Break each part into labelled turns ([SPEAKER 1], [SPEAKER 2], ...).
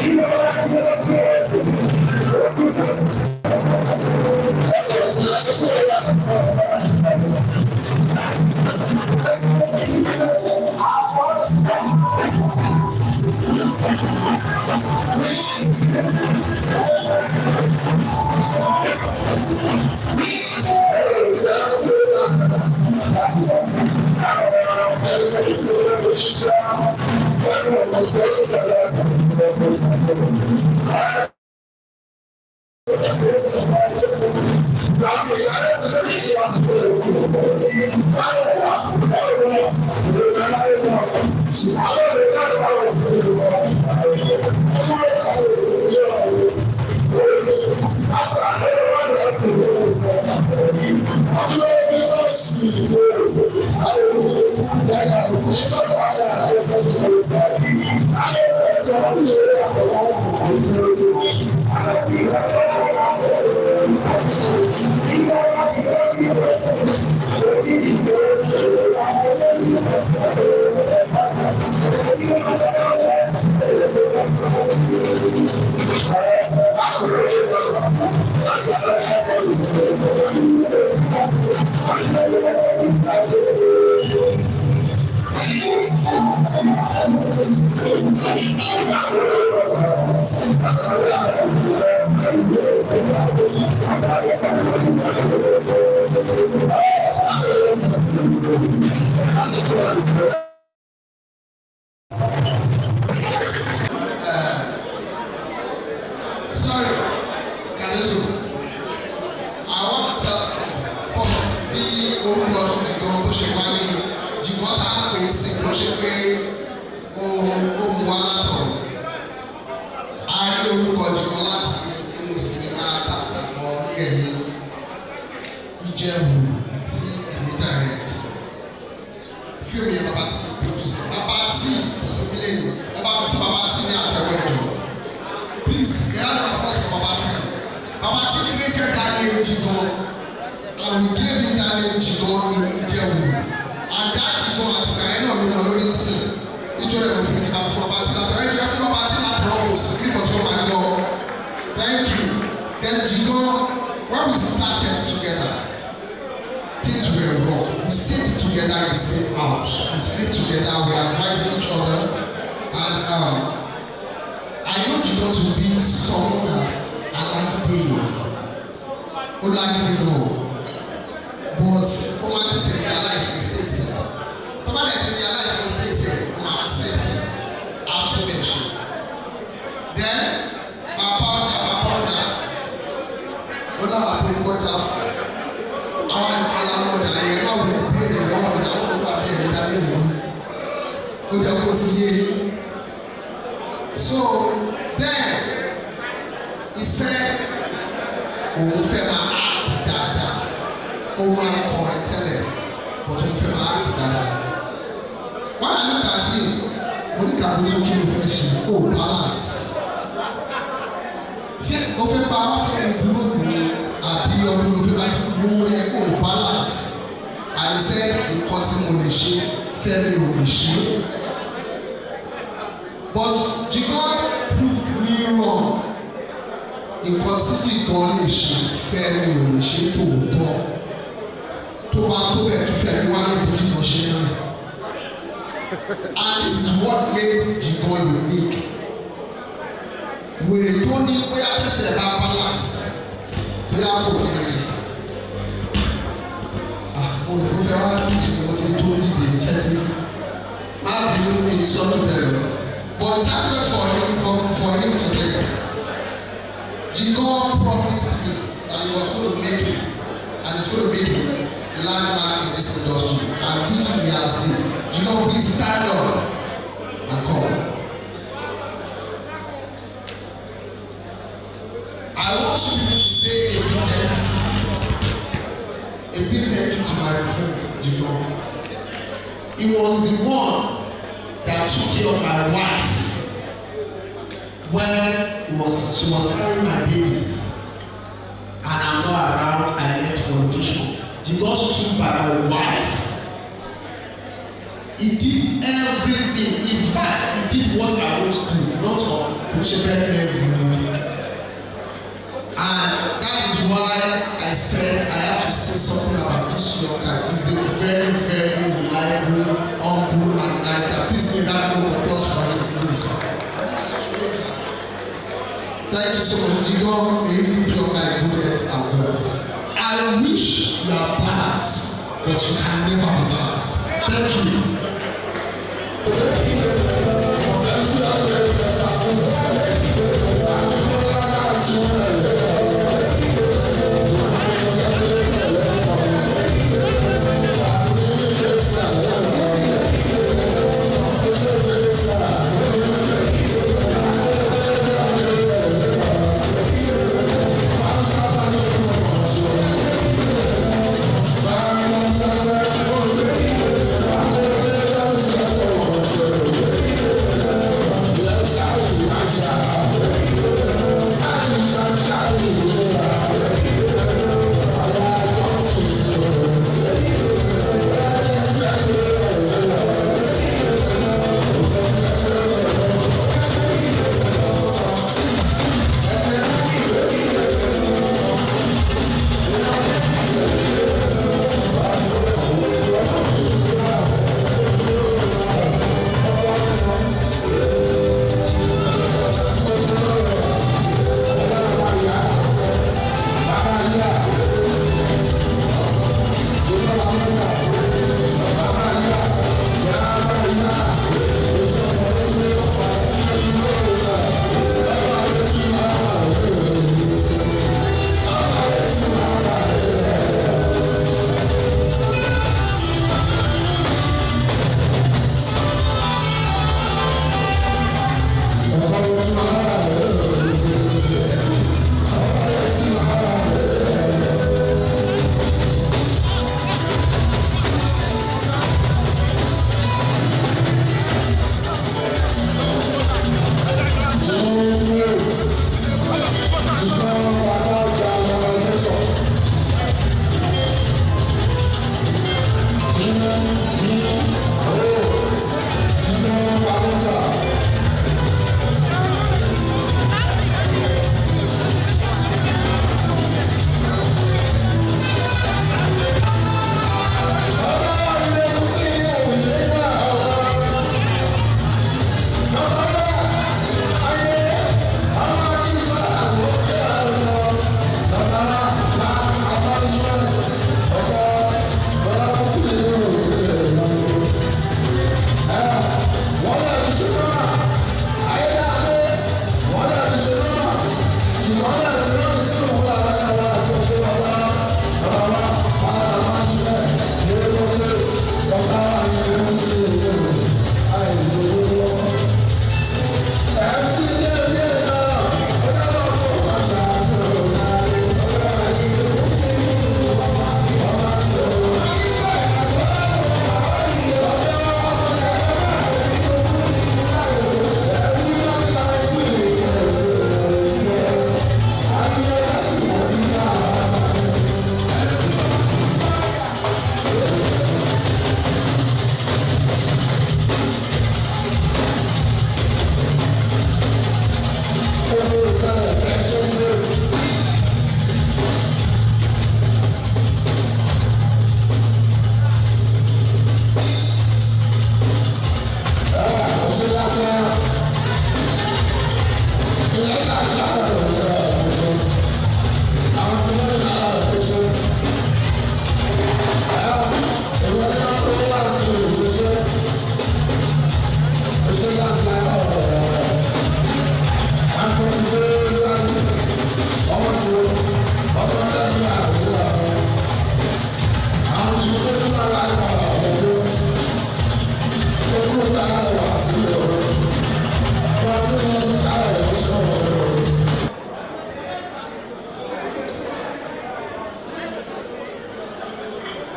[SPEAKER 1] You know, And this is what made Jigun unique. We returning we are testing about balance. We are going mo lè fẹ́ wá ní mo ti tó dìde ṣẹ́tì má bínú mi ní sọ́tún bẹ̀rẹ̀ but thank God for him today. Jigun promised me that he was going to make it and he's going to make it landmark in this industry and which he has did. Jigun, please stand up and come. I want you to say a big thank you to my friend Jigun. He was the one that took care of my wife when she was carrying my baby and I'm not around. I left for vacation. Jigun stood by my wife. He did everything. In fact, he did what I want to do, not on pushing everything. And that is why I said I have to say something about this young guy. He's a very, very reliable, humble, and nice guy. Please make that round of applause for him, please. Thank you so much. Jigun, may you live longer in good health and wealth. I wish you are balanced, but you can never be balanced. Thank you.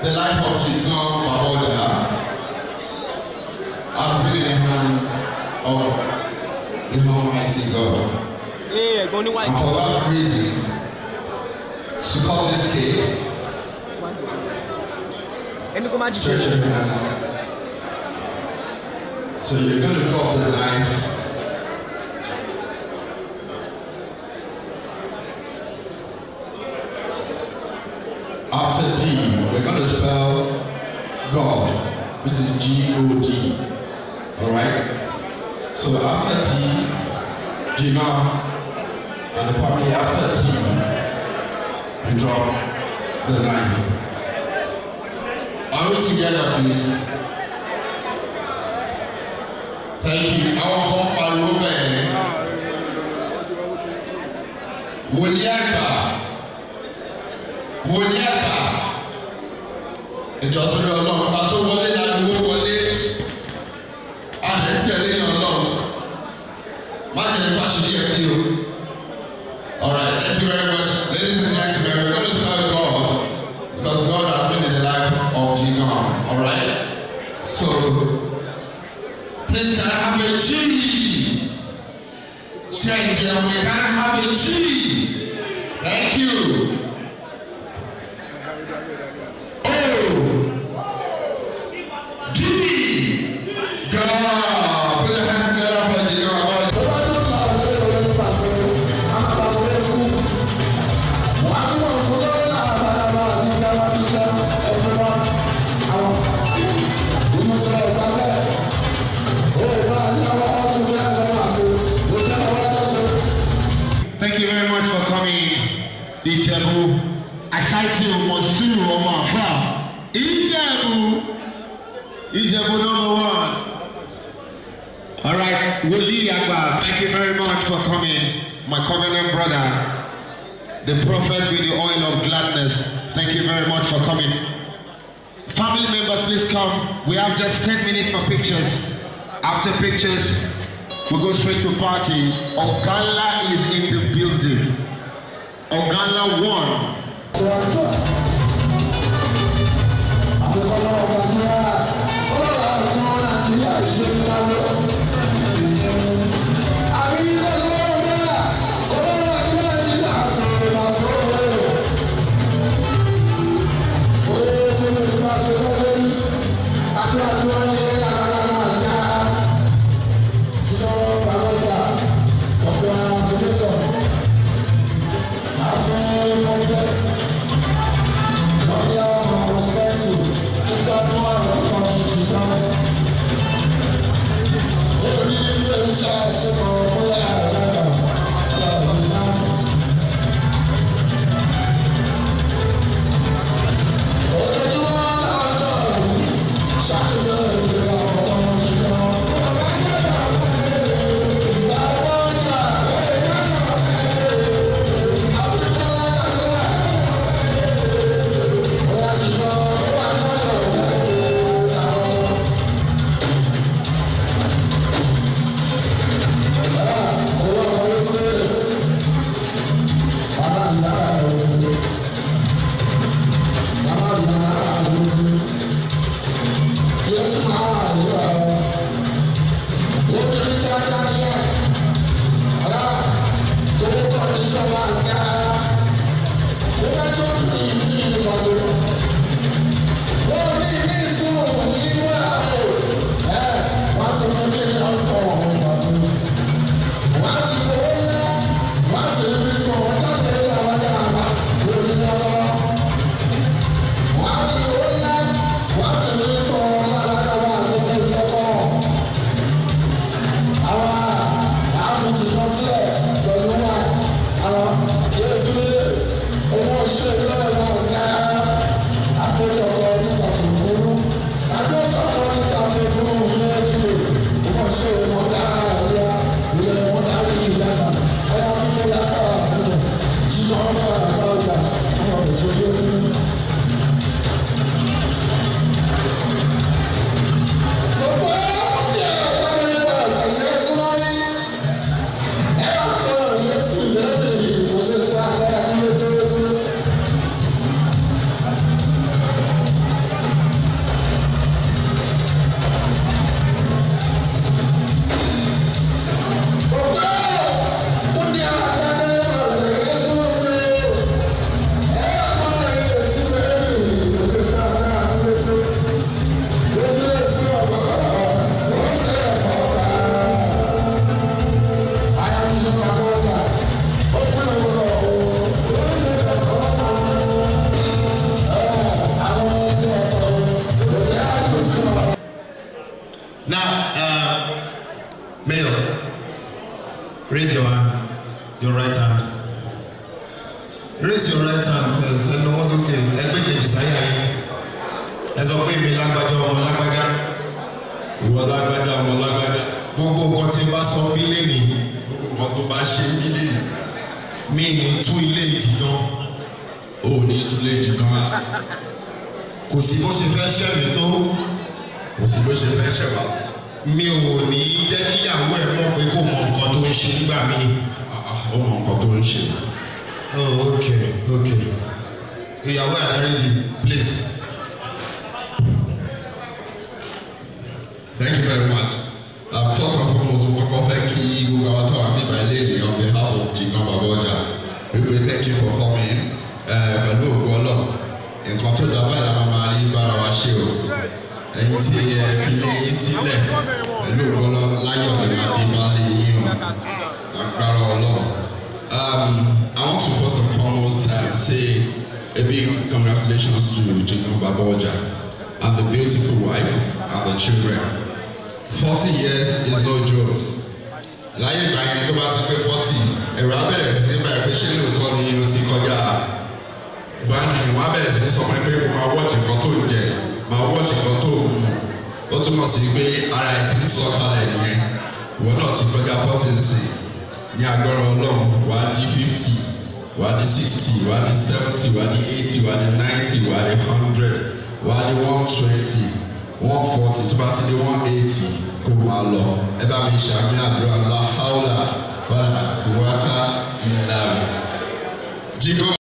[SPEAKER 2] The life of Jigun has been in the hand of the Almighty God. And for that reason, she called this cake Church of Hands. So you're going to drop the knife. After D, we're going to spell God, which is G-O-D. Alright? So after D, Jigun, family after tea. We drop the line. Are we together, please? Thank you. Our home by Ruben. Woli Agba. Woli Agba. Ìjọ tó lé Ọlọ́run bá tó wọlé láti wó wọlé. A lè ń tẹ̀lé ní Ọlọ́run. Má jẹ́ tó àṣírí ẹ̀ bí o. Alright, thank you very much. Ladies and gentlemen, we're going to serve God because God has been in the life of Jigun. Alright? So, please can I have a G? Change it, can I have a G? Thank you.
[SPEAKER 1] Thank you very much for coming, Ijebu. I cite you, Monsieur Omafa. Ijebu number 1. All right, Woli Agba, thank you very much for coming, my covenant brother, the prophet with the oil of gladness. Thank you very much for coming. Family members, please come. We have just 10 minutes for pictures. After pictures, we go straight to party. Ogala is in the building. Ogala 1. Raise your right hand first. Ẹ lọ́wọ́ sókè. Ẹgbẹ́ kejì sáyà yín. Ẹ sọ pé mi lágbájá ọmọ lágbájá.
[SPEAKER 2] Ìwọ lágbájá ọmọ lágbájá.
[SPEAKER 1] Gbogbo nǹkan tí n bá sọ bí lẹ́nìí.
[SPEAKER 2] Gbogbo nǹkan tó bá ṣe bí lẹ́nìí.
[SPEAKER 1] Mi ní tú ilé ìjìgàn.
[SPEAKER 2] O ò ní tú ilé ìjìgàn á.
[SPEAKER 1] Kò sí bó ṣe fẹ́ ṣẹ̀ mí tó.
[SPEAKER 2] Kò sí bó ṣe fẹ́ ṣẹ̀ wá.
[SPEAKER 1] Mi ò ní jẹ́ kí ìyàwó ẹ̀ mọ̀ pé kò mọ nǹkan tó ń ṣe nígbà míì.
[SPEAKER 2] Ó mọ nǹkan tó ń ṣe.
[SPEAKER 1] Oh, okay. Ìyàwó àdáríjì, please.
[SPEAKER 2] Thank you very much. First and foremost, we kọ́kọ́ fẹ́ kí gbogbo àwọn tó wà ní ìgbà ilé ìdè on behalf of Jigun Baba Ọjà. We pray thank you for coming. Pẹ̀lú ògbó ọlọ́run, nǹkan tó dábàá ìlànà máa rí bára wa ṣe o. Ẹ̀yin tí ẹ fi lé yín sílẹ̀ pẹ̀lú ògbó ọlọ́run láyọ̀ lè máa dé bá lé yín o. Agbára ọlọ́run. I want to first and foremost say a big congratulations to Jigun Baba Ọjà and the beautiful wife and the children. 40 years is no joke. Láyé ìgbà yẹn tó bá ti pé 40, ẹ̀rọ abẹ́rẹ́ sí nígbà pé ṣé lóòótọ́ ni inú ti kọjá báńkì ni wọ́n á bẹ̀rẹ̀ sí ní sọ fún ẹ pé kò máa wọ́ọ̀tì nǹkan tó ń jẹ, máa wọ́ọ̀tì nǹkan tó ń mu. Ó túmọ̀ sí pé ara ẹ̀ ti ń sọ kalẹ̀ nìyẹn. Ìwọ náà ti kọjá 40 nsìn. Ní agbára Ọlọ́run, wàá di 50, wàá di 60, wàá di 70, wàá di 80, wàá di 90, wàá di 100, wàá di 120, 140, tó bá ti di 180 kó máa lọ. Ẹ bá mi ṣàmì àdúrà la haula wala quwwata illa billah. Jigun.